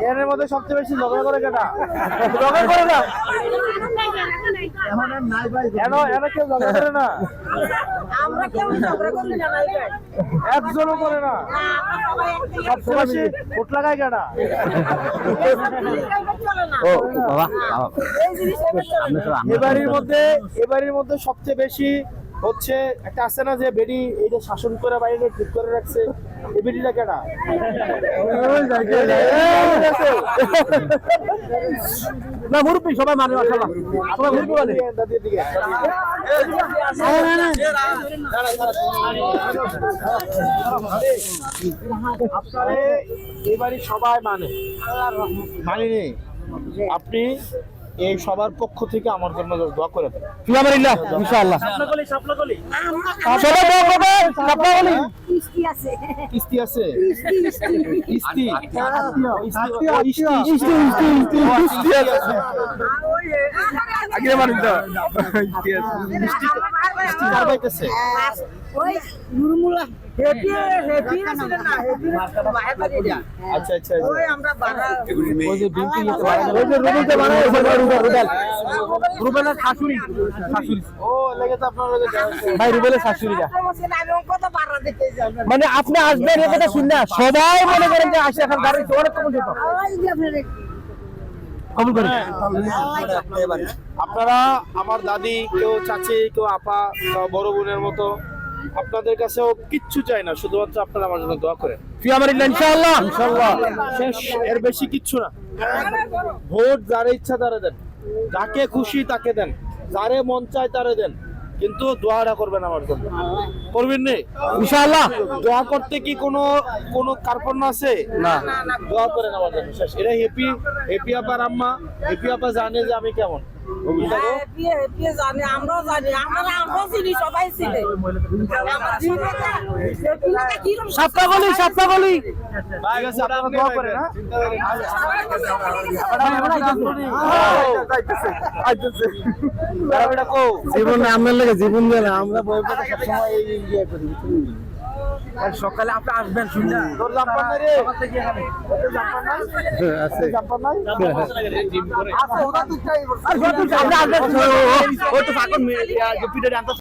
এর মধ্যে সবচেয়ে বেশি ঝগড়া করে কেটা? ঝগড়া করে না এনা কেউ ঝগড়া করে না, আমরা কেউ ঝগড়া করি না ভাই। একজনও করে না। সবচেয়ে বেশি ভোট লাগায় কেটা? ও বাবা এবারের মধ্যে সবচেয়ে বেশি হচ্ছে একটা আছে না যে বেডি এইটা শাসন করে বাইরে ঠিক করে রাখছে, এই বেডিটা কেটা? না মুরব্বি সবাই মানে মাশাআল্লাহ সবাই মুরব্বি মানে দাদির দিকে আপনারে এবারই সবাই মানেনি। আপনি এই সবার পক্ষ থেকে আমার জন্য দোয়া করে দেন ফিয়ামারিল্লাহ ইনশাআল্লাহ। সবাই দোয়া করবেন। সাপলাগলি কিস্তি আছে। কিস্তি আছে, কিস্তি আগে মারিন তো কার পাইতেছে? ওই নুরুমুল্লাহ হেপি হেপি আছে না, হেপি বাইরে বাড়ি যা। আচ্ছা আচ্ছা ওই আমরা বাড়া ওই যে বিলটি নিতে পারে ওই যে রুবেলতে বানায় রুবেলের শাশুড়ি ও লেগে তো আপনার লগে যাওয়া ভাই রুবেলের শাশুড়িটা আমি কত বাড়া দিতে যাব। মানে আপনি আসবেন এই কথা শুন না সবাই মনে করেন যে আসে এখন গাড়ি অনেক কম যেত আওয়াজ দিয়ে আপনারে কবুল করেন। আপনারা আমার দাদি, কেউ চাচি, কেউ আপা, কেউ বড় বোনের মতো আপনাদের কাছেও কিচ্ছু চাই না, শুধুমাত্র আপনারা আমার জন্য দোয়া করেন। ফিয়ামারিল্লাহ ইনশাআল্লাহ ইনশাআল্লাহ। শেষ, এর বেশি কিচ্ছু না। ভোট যারে ইচ্ছা তারে দেন, যাকে খুশি তাকে দেন, যারে মন চায় তারে দেন, কিন্তু দোয়াটা করবেন আমার জন্য। করবেন নি ইনশাআল্লাহ। দোয়া করতে কি কোনো কার্পণ্য আছে? না দোয়া করেন আমার জন্য। শেষ। এটা হেপি আপার আম্মা, হেপি আপা জানে যে আমি কেমন। হেপি হেপি জানি, আমরাও জানি, আমরাও চিনি, সবাই চিনে। আমার জীবনে হেপি লাগা কি রকম সাপলাগলি ঠিক আছে, আপনারা দোয়া করেন। জীবনে আপনার লাগে জীবন দেয় না আমরা বই পড়া সবসময় এই ইয়ে করি সকালে আপনি আসবেন শুননা তোর জাম্পার নাই রে? আছে জাম্পার নাই? আর ওটা তো চাই আর ওটা তো আমরা আসবেন ও তো ফাকন পিঠে আনতে